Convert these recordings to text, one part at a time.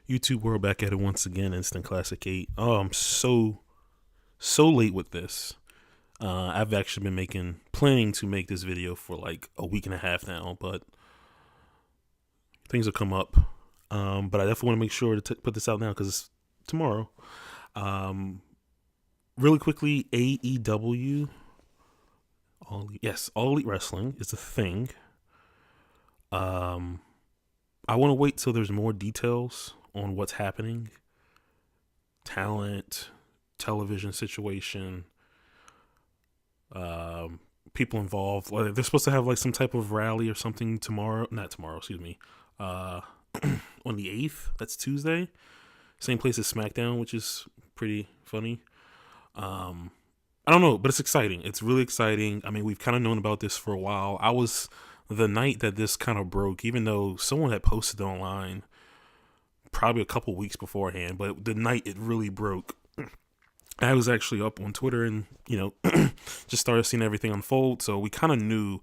YouTube world back at it once again. Instant Classic 8. Oh, I'm so late with this. I've actually been planning to make this video for like a week and a half now, but things will come up. But I definitely want to make sure to put this out now because it's tomorrow. Um, really quickly, AEW. All Elite Wrestling is a thing. Um, I want to wait till there's more details on what's happening. Talent, television situation, people involved. Like, they're supposed to have like some type of rally or something tomorrow. Not tomorrow, excuse me. On the 8th, that's Tuesday. Same place as SmackDown, which is pretty funny. I don't know, but it's exciting. It's really exciting. I mean, we've kind of known about this for a while. I was the night that this kind of broke, even though someone had posted online probably a couple weeks beforehand, but the night it really broke, I was actually up on Twitter and, just started seeing everything unfold. So we kind of knew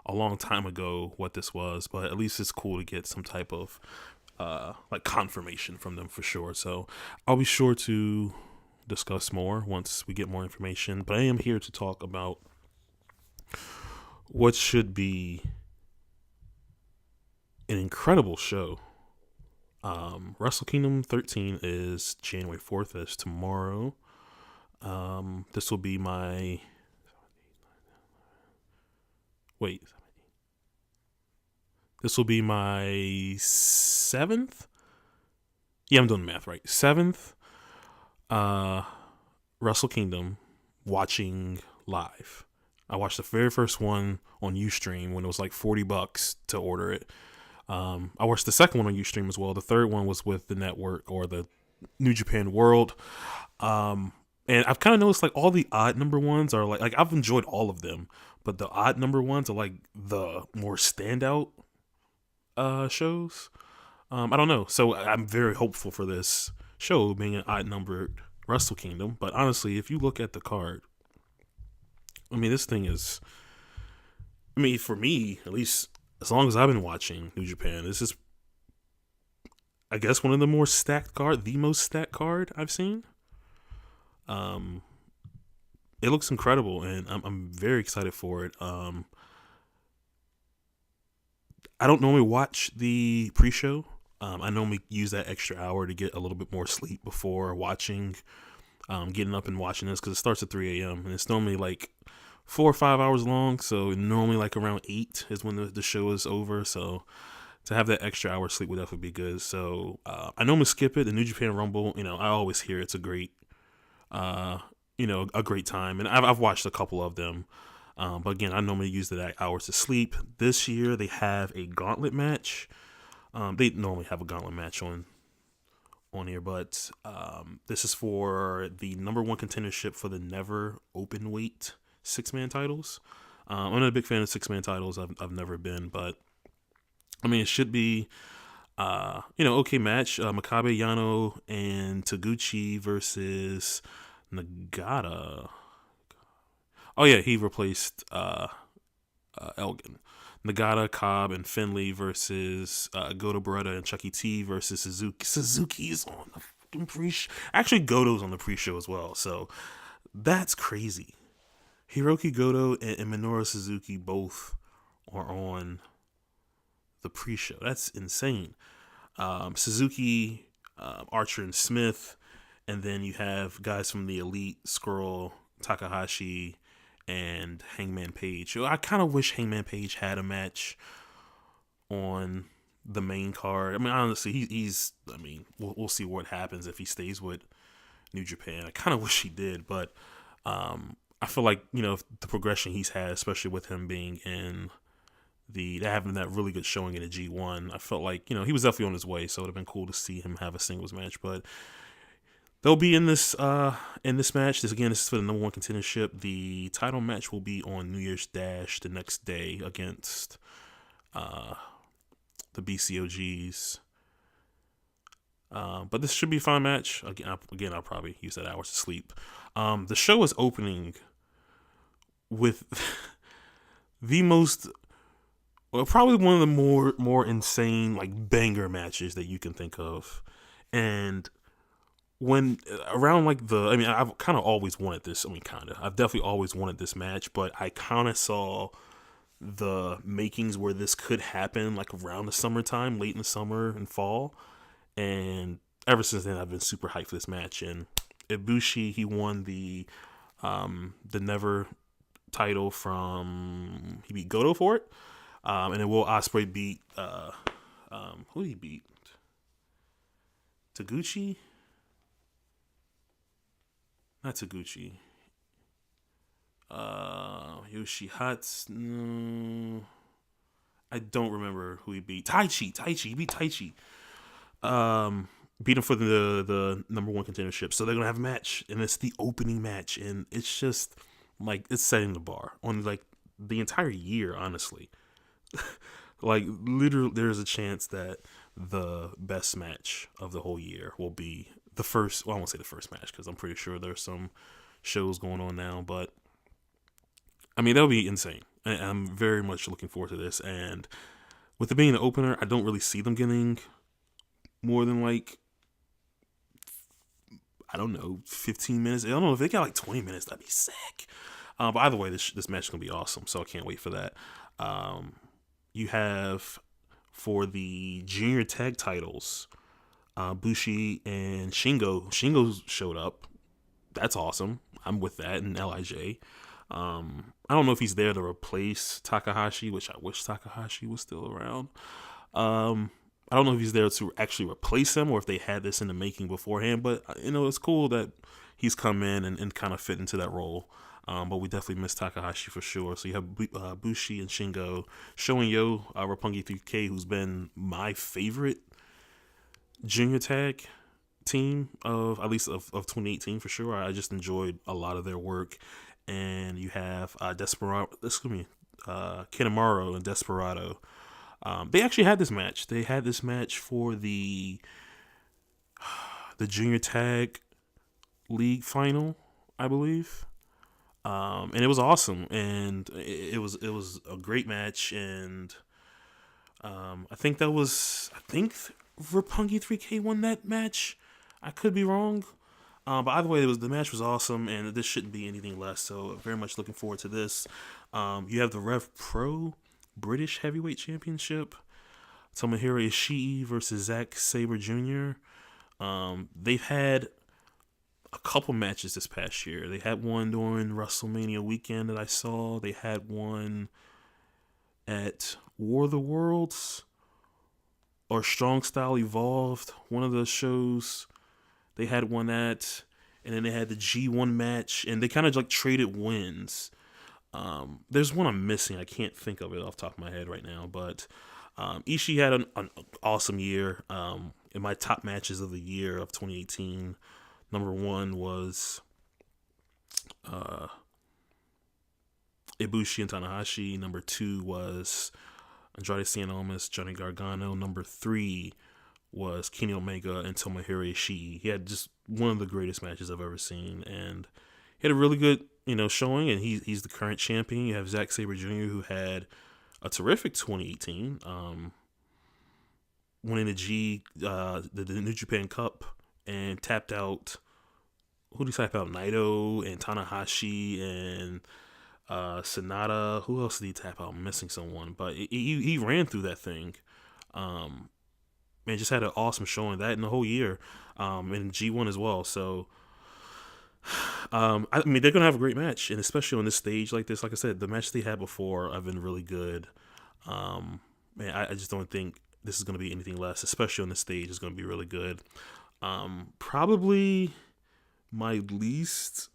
a long time ago what this was, but at least it's cool to get some type of like confirmation from them for sure. So I'll be sure to discuss more once we get more information, but I am here to talk about what should be an incredible show. Wrestle Kingdom 13 is January 4th, is tomorrow. This will be my wait. This will be my 7th. Yeah, I'm doing the math right. 7th Wrestle Kingdom watching live. I watched the very first one on Ustream when it was like $40 to order it. I watched the second one on Ustream as well. The third one was with the network or the New Japan World. And I've kind of noticed like all the odd number ones are like I've enjoyed all of them, but the odd number ones are like the more standout shows. I don't know. So I'm very hopeful for this show being an odd numbered Wrestle Kingdom. But honestly, if you look at the card, I mean, this thing is, I mean, for me, at least as long as I've been watching New Japan, this is, I guess, one of the more stacked the most stacked card I've seen. It looks incredible, and I'm very excited for it. I don't normally watch the pre-show. I normally use that extra hour to get a little bit more sleep before watching, getting up and watching this because it starts at 3 a.m. and it's normally like 4 or 5 hours long. So normally like around 8 is when the show is over. So to have that extra hour sleep would definitely be good. So I normally skip it. The New Japan Rumble, I always hear it's a great, a great time, and I've watched a couple of them. But again, I normally use that hours to sleep. This year they have a gauntlet match. They normally have a gauntlet match on here, but this is for the number one contendership for the never open weight 6-man titles. I'm not a big fan of 6-man titles. I've never been, but I mean, it should be okay match. Makabe Yano and Taguchi versus Nagata. Oh yeah, he replaced Elgin. Nagata, Cobb, and Finley versus Goto Beretta and Chucky T versus Suzuki. Suzuki's on the fucking pre-show. Actually, Goto's on the pre-show as well, so that's crazy. Hiroki Goto and Minoru Suzuki both are on the pre-show. That's insane. Suzuki, Archer, and Smith, and then you have guys from the Elite, Skrull, Takahashi, and Hangman Page. I kind of wish Hangman Page had a match on the main card. I mean, honestly, he's. I mean, we'll see what happens if he stays with New Japan. I kind of wish he did, but I feel like the progression he's had, especially with him being in having that really good showing in the G1, I felt like he was definitely on his way. So it'd have been cool to see him have a singles match, but they'll be in this match. This is for the number one contendership. The title match will be on New Year's Dash the next day against the BCOGs. But this should be a fun match. Again, I'll probably use that hours to sleep. The show is opening with the most, well, probably one of the more insane like banger matches that you can think of And when around like I've kind of always wanted this. I've definitely always wanted this match, but I kind of saw the makings where this could happen like around the summertime, late in the summer and fall. And ever since then, I've been super hyped for this match. And Ibushi, he won the Never title from, he beat Goto for it. And then Will Ospreay beat who did he beat? Taguchi? Not Taguchi. Yoshihatsu. No, I don't remember who he beat. Taichi. He beat Taichi. Beat him for the number one contendership. So they're gonna have a match, and it's the opening match, and it's just like it's setting the bar on like the entire year. Honestly, like literally, there's a chance that the best match of the whole year will be the first. Well, I won't say the first match because I'm pretty sure there's some shows going on now, but I mean that'll be insane. I'm very much looking forward to this, and with it being the opener, I don't really see them getting more than like, I don't know, 15 minutes. I don't know if they got like 20 minutes. That'd be sick. But either way, this match is gonna be awesome. So I can't wait for that. You have for the junior tag titles, Bushi and Shingo. Shingo showed up. That's awesome. I'm with that. And Lij. I don't know if he's there to replace Takahashi, which I wish Takahashi was still around. I don't know if he's there to actually replace him or if they had this in the making beforehand, but it's cool that he's come in and kind of fit into that role. But we definitely miss Takahashi for sure. So you have Bushi and Shingo showing Roppongi 3K, who's been my favorite junior tag team of at least of 2018 for sure. I just enjoyed a lot of their work. And you have Kanemaru and Desperado. They actually had this match. They had this match for the junior tag league final, I believe. And it was awesome, and it was a great match, and I think Roppongi 3K won that match. I could be wrong, but either way, the match was awesome, and this shouldn't be anything less. So very much looking forward to this. You have the Rev Pro British Heavyweight Championship. Tomohiro Ishii versus Zack Sabre Jr. They've had a couple matches this past year. They had one during WrestleMania weekend that I saw. They had one at War of the Worlds or Strong Style Evolved. One of those shows they had one at, and then they had the G1 match, and they kind of like traded wins. There's one I'm missing. I can't think of it off the top of my head right now, but Ishii had an awesome year. In my top matches of the year of 2018, number one was Ibushi and Tanahashi. Number two was Andrade Cien Almas, Johnny Gargano. Number three was Kenny Omega and Tomohiro Ishii. He had just one of the greatest matches I've ever seen, and he had a really good showing, and he's the current champion. You have Zack Sabre Jr., who had a terrific 2018, winning the New Japan Cup, and tapped out. Who did he tap out? Naito and Tanahashi and Sonata. Who else did he tap out? I'm missing someone, but he ran through that thing. And just had an awesome showing that in the whole year, and G1 as well. So, I mean, they're gonna have a great match, and especially on this stage like this. Like I said, the matches they had before have been really good. Man, I just don't think this is gonna be anything less. Especially on this stage, it's gonna be really good. Probably the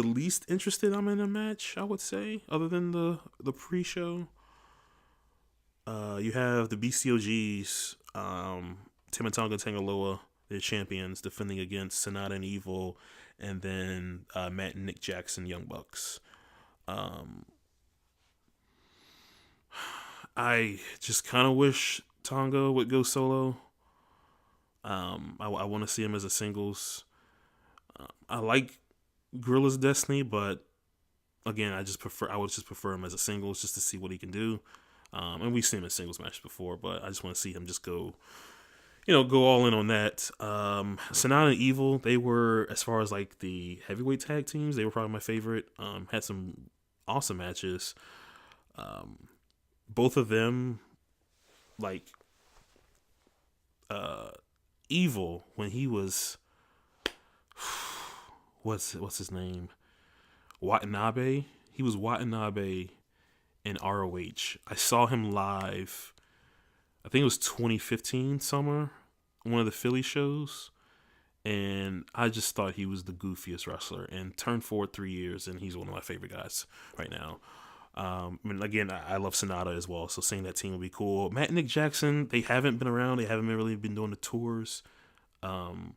least interested I'm in a match, I would say, other than the pre-show. You have the BCOGs, Tama Tonga Tangaloa, their champions, defending against Sonata and Evil, and then Matt and Nick Jackson, Young Bucks. I just kind of wish Tonga would go solo. I want to see him as a singles. I like Gorilla's Destiny, but again, I would just prefer him as a singles just to see what he can do. And we've seen him in singles matches before, but I just want to see him just go, go all in on that. Sonata and Evil, they were, as far as like the heavyweight tag teams, they were probably my favorite. Had some awesome matches. Um, Both of them, like uh, Evil, when he was what's his name, Watanabe. He was Watanabe in ROH. I saw him live. I think it was 2015 summer, one of the Philly shows, and I just thought he was the goofiest wrestler. And turned forward 3 years, and he's one of my favorite guys right now. And again, I love Sonata as well, so seeing that team would be cool. Matt and Nick Jackson, they haven't been around. They haven't really been doing the tours. Um,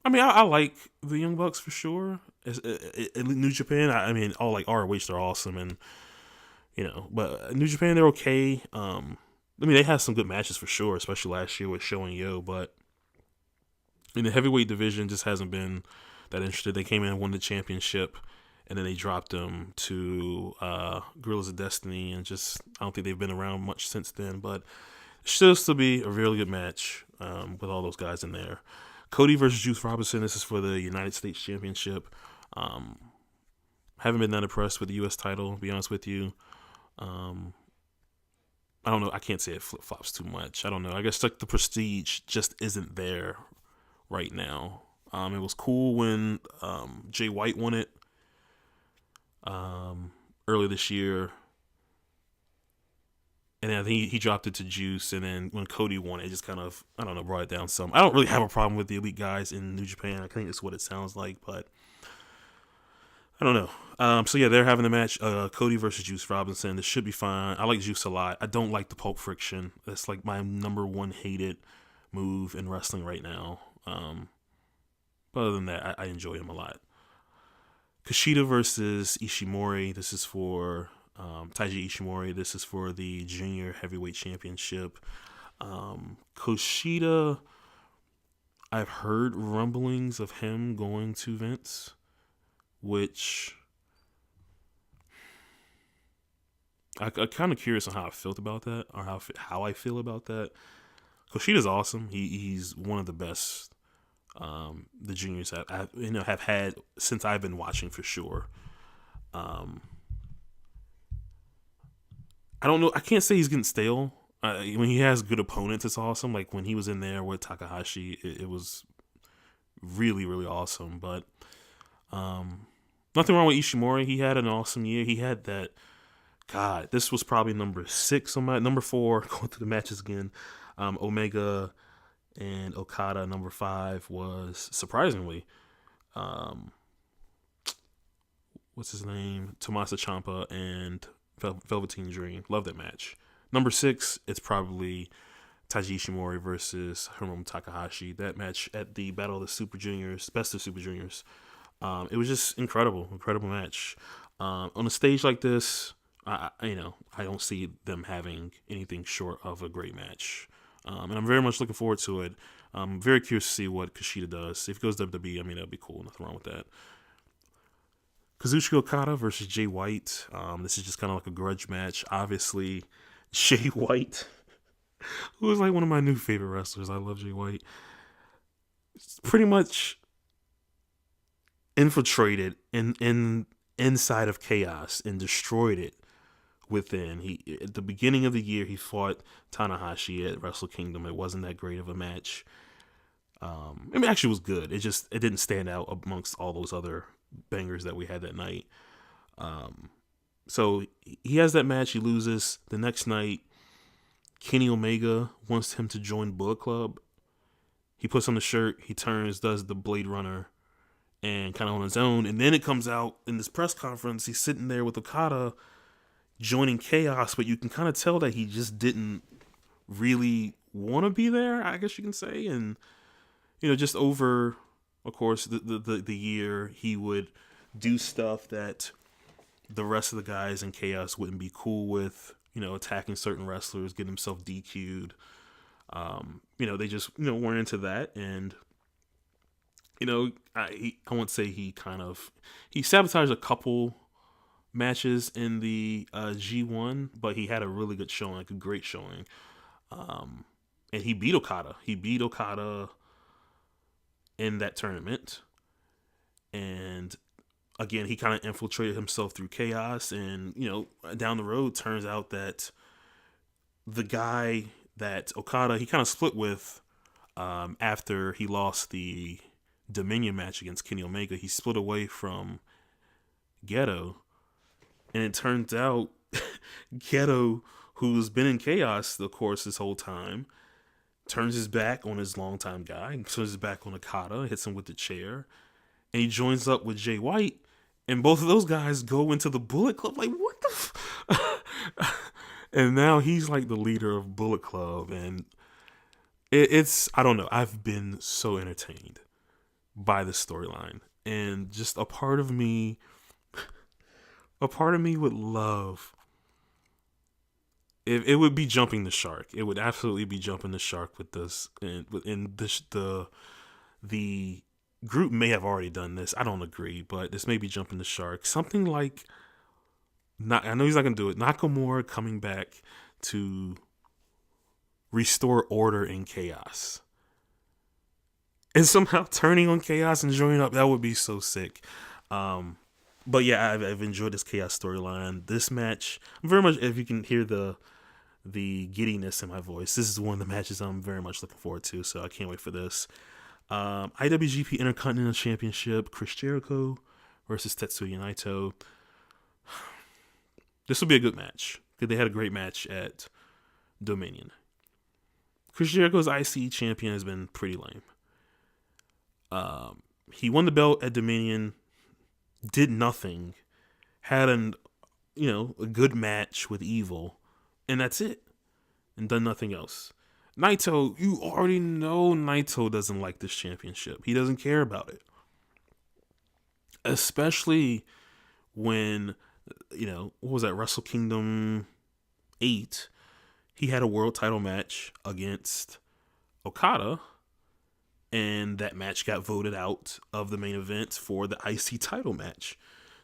I mean, I like the Young Bucks for sure. New Japan, I mean, all like ROH, they're awesome, and but New Japan, they're okay. I mean, they had some good matches for sure, especially last year with Show and Yo, but in the heavyweight division, just hasn't been that interested. They came in and won the championship, and then they dropped them to Guerrillas of Destiny, and just I don't think they've been around much since then. But it should still be a really good match with all those guys in there. Cody versus Juice Robinson. This is for the United States Championship. Um, haven't been that impressed with the U.S. title, to be honest with you. I don't know. I can't say it flip flops too much. I don't know. I guess like the prestige just isn't there right now. It was cool when Jay White won it earlier this year, and then I think he dropped it to Juice. And then when Cody won it, just kind of, I don't know, brought it down some. I don't really have a problem with the elite guys in New Japan. I think that's what it sounds like, but I don't know. So yeah, they're having the match. Cody versus Juice Robinson. This should be fine. I like Juice a lot. I don't like the Pulp Friction. That's like my number one hated move in wrestling right now. But other than that, I enjoy him a lot. Kushida versus Ishimori. This is for Taiji Ishimori. This is for the Junior Heavyweight Championship. Kushida, I've heard rumblings of him going to Vince, which I'm kind of curious on how I felt about that, or how I feel about that. Kushida's awesome. He's one of the best the juniors have had since I've been watching for sure. I don't know. I can't say he's getting stale. When he has good opponents, it's awesome. Like when he was in there with Takahashi, it was really, really awesome. But nothing wrong with Ishimori. He had an awesome year. He had that. God, this was probably number 6 on my number 4. Going through the matches again. Omega and Okada. Number 5 was surprisingly, what's his name? Tommaso Ciampa and Velveteen Dream. Love that match. Number 6, it's probably Taiji Ishimori versus Hiromu Takahashi. That match at the Battle of the Super Juniors, Best of Super Juniors. It was just incredible match. On a stage like this, I don't see them having anything short of a great match. And I'm very much looking forward to it. I'm very curious to see what Kushida does. If he goes to WWE, I mean, that'd be cool. Nothing wrong with that. Kazuchika Okada versus Jay White. This is just kind of like a grudge match. Obviously, Jay White, who is like one of my new favorite wrestlers. I love Jay White. It's pretty much infiltrated in inside of Chaos and destroyed it within. He at the beginning of the year he fought Tanahashi at Wrestle Kingdom. It wasn't that great of a match. I mean, actually, it was good. It didn't stand out amongst all those other bangers that we had that night. So he has that match. He loses. The next night, Kenny Omega wants him to join Bullet Club. He puts on the shirt. He turns, does the Blade Runner, and kind of on his own. And then it comes out in this press conference. He's sitting there with Okada joining Chaos, but you can kind of tell that he just didn't really want to be there, I guess you can say. And just over, of course, the year, he would do stuff that the rest of the guys in Chaos wouldn't be cool with, attacking certain wrestlers, getting himself DQ'd. They just, weren't into that. And, I won't say he sabotaged a couple matches in the G1, but he had a really good showing, like a great showing. And he beat Okada. He beat Okada in that tournament. And again, he kind of infiltrated himself through chaos. And, down the road, turns out that the guy that Okada, he kind of split with after he lost the Dominion match against Kenny Omega, he split away from Geto. And it turns out Geto, who's been in chaos, of course, this whole time, turns his back on his longtime guy, turns his back on Okada, hits him with the chair, and he joins up with Jay White, and both of those guys go into the Bullet Club. Like, what the And now he's like the leader of Bullet Club, and it's, I don't know, I've been so entertained by the storyline, and just a part of me would love, it would be jumping the shark. It would absolutely be jumping the shark with this. And this, the group may have already done this. I don't agree, but this may be jumping the shark. Something like, I know he's not gonna do it, Nakamura coming back to restore order in chaos, and somehow turning on chaos and joining up. That would be so sick. But yeah, I've enjoyed this chaos storyline. This match, I'm very much, if you can hear the giddiness in my voice, this is one of the matches I'm very much looking forward to, so I can't wait for this. IWGP Intercontinental Championship, Chris Jericho versus Tetsuya Naito. This will be a good match, because they had a great match at Dominion. Chris Jericho's IC champion has been pretty lame. He won the belt at Dominion, did nothing, had a good match with Evil, and that's it, and done nothing else. Naito, you already know Naito doesn't like this championship. He doesn't care about it. Especially when, what was that, Wrestle Kingdom 8, he had a world title match against Okada, and that match got voted out of the main event for the IC title match.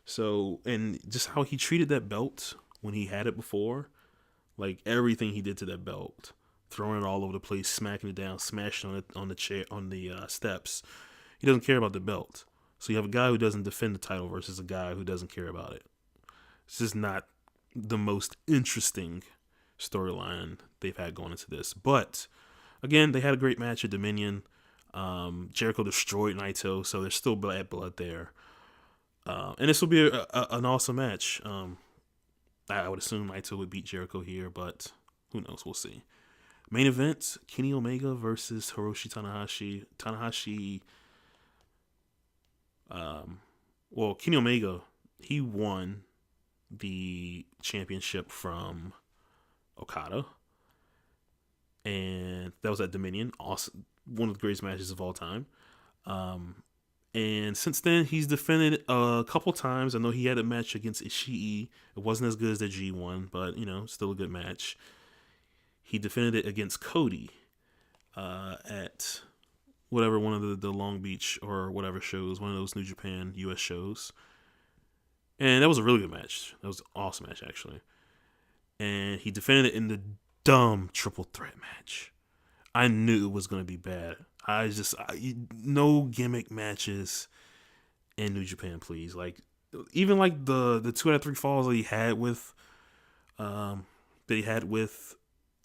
So, and just how he treated that belt when he had it before, like everything he did to that belt, throwing it all over the place, smacking it down, smashing it on the chair, on the steps. He doesn't care about the belt. So you have a guy who doesn't defend the title versus a guy who doesn't care about it. It's just not the most interesting storyline they've had going into this. But again, they had a great match at Dominion. Jericho destroyed Naito, so there's still bad blood there. And this will be an awesome match. I would assume Naito would beat Jericho here, but who knows? We'll see. Main event, Kenny Omega versus Hiroshi Tanahashi. Kenny Omega, he won the championship from Okada, and that was at Dominion. Awesome, one of the greatest matches of all time. And since then, he's defended a couple times. I know he had a match against Ishii. It wasn't as good as the G1, but still a good match. He defended it against Cody at whatever, one of the Long Beach or whatever shows, one of those New Japan US shows. And that was a really good match. That was an awesome match, actually. And he defended it in the dumb triple threat match. I knew it was going to be bad. No gimmick matches in New Japan, please. Like, even like the 2 out of 3 falls that he had with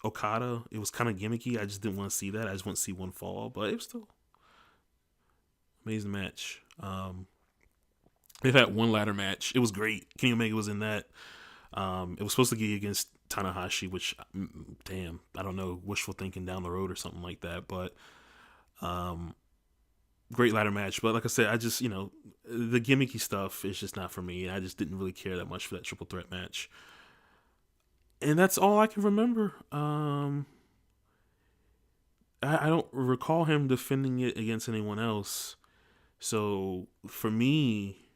Okada, it was kind of gimmicky. I just didn't want to see that. I just want to see one fall, but it was still amazing match. They've had one ladder match. It was great. Kenny Omega was in that. It was supposed to be against Tanahashi, which, damn, I don't know, wishful thinking down the road or something like that. But great ladder match. But like I said, I just, the gimmicky stuff is just not for me. I just didn't really care that much for that triple threat match. And that's all I can remember. I don't recall him defending it against anyone else. So for me,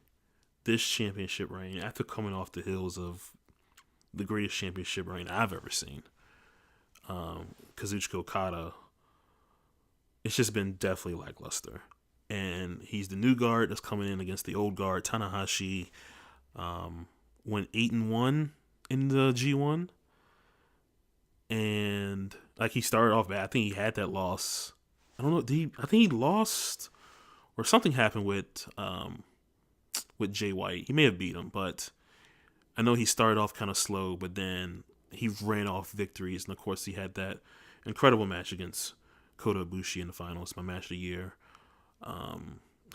this championship reign, after coming off the heels of the greatest championship reign I've ever seen, Kazuchika Okada, it's just been definitely lackluster. And he's the new guard that's coming in against the old guard, Tanahashi. went 8-1 in the G1, and like he started off bad. I think he had that loss. I don't know. I think he lost or something happened with Jay White. He may have beat him, but I know he started off kind of slow, but then he ran off victories, and of course he had that incredible match against Kota Ibushi in the finals, my match of the year.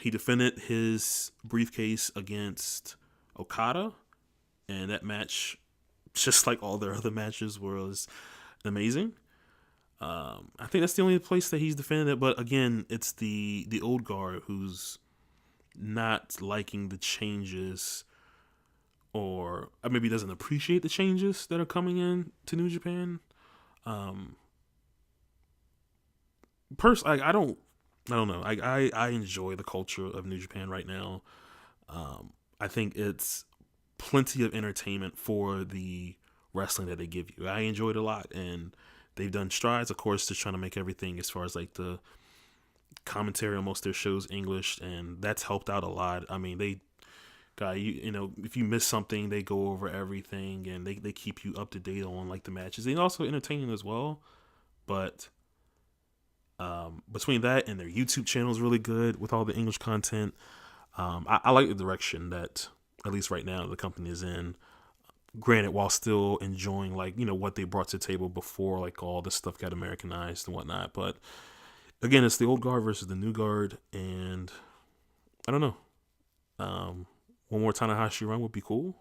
He defended his briefcase against Okada, and that match, just like all their other matches, was amazing. I think that's the only place that he's defended it, but again, it's the old guard who's not liking the changes, or maybe doesn't appreciate the changes that are coming in to New Japan. I don't know. I enjoy the culture of New Japan right now. I think it's plenty of entertainment for the wrestling that they give you. I enjoy it a lot, and they've done strides, of course, to trying to make everything as far as like the commentary on most of their shows English, and that's helped out a lot. I mean, they got you know, if you miss something, they go over everything, and they keep you up to date on like the matches. They also entertaining as well, but between that and their YouTube channel is really good with all the English content. I like the direction that, at least right now, the company is in. Granted, while still enjoying like, you know, what they brought to the table before like all this stuff got Americanized and whatnot. But again, it's the old guard versus the new guard, and I don't know. One more Tanahashi run would be cool.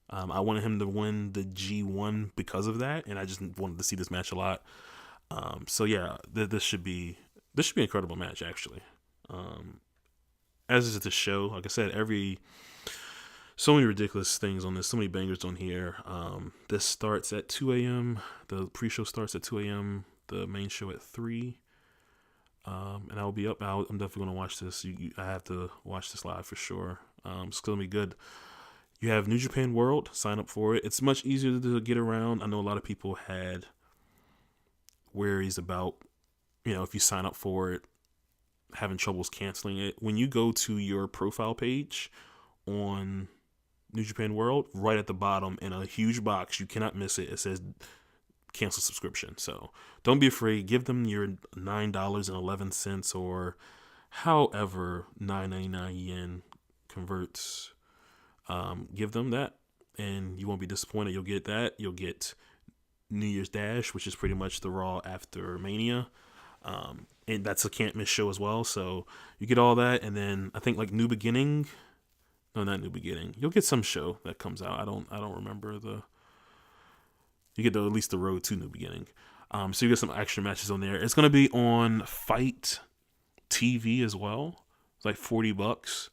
I wanted him to win the G1 because of that, and I just wanted to see this match a lot. So yeah, this should be an incredible match actually. As is the show, like I said, so many ridiculous things on this, so many bangers on here. This starts at 2 a.m. The pre-show starts at 2 a.m. The main show at 3. And I'll be up. I'm definitely going to watch this. I have to watch this live for sure. It's going to be good. You have New Japan World. Sign up for it. It's much easier to get around. I know a lot of people had worries about, you know, if you sign up for it, having troubles canceling it. When you go to your profile page on New Japan World, right at the bottom in a huge box, you cannot miss it. It says cancel subscription. So don't be afraid. Give them your $9.11 or however 999 yen converts. Give them that, and you won't be disappointed. You'll get that. You'll get New Year's Dash, which is pretty much the Raw after Mania. And that's a can't miss show as well. So you get all that, and then I think like New Beginning. No, not New Beginning. You'll get some show that comes out. I don't remember the. You get at least the Road to New Beginning. So you get some extra matches on there. It's gonna be on Fight TV as well. It's like $40.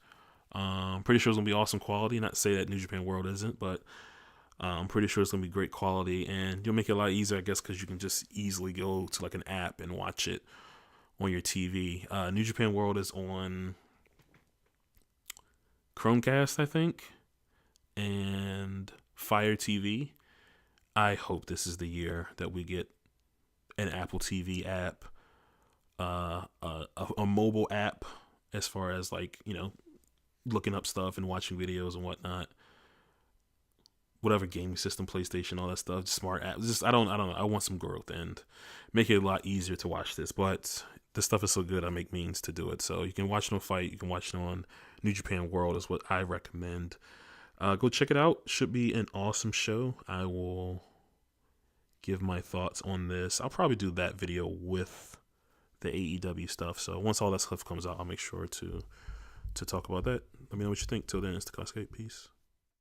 Pretty sure it's gonna be awesome quality. Not to say that New Japan World isn't, but I'm pretty sure it's gonna be great quality, and you'll make it a lot easier, I guess, because you can just easily go to like an app and watch it on your TV. New Japan World is on Chromecast, I think, and Fire TV. I hope this is the year that we get an Apple TV app, a mobile app, as far as like, you know, looking up stuff and watching videos and whatnot. Whatever gaming system, PlayStation, all that stuff, smart apps. Just I don't know. I want some growth and make it a lot easier to watch this. But this stuff is so good, I make means to do it. So you can watch it on Fight. You can watch it on New Japan World is what I recommend. Go check it out. Should be an awesome show. I will give my thoughts on this. I'll probably do that video with the AEW stuff. So once all that stuff comes out, I'll make sure to talk about that. Let me know what you think. Till then, it's the Cascade. Peace.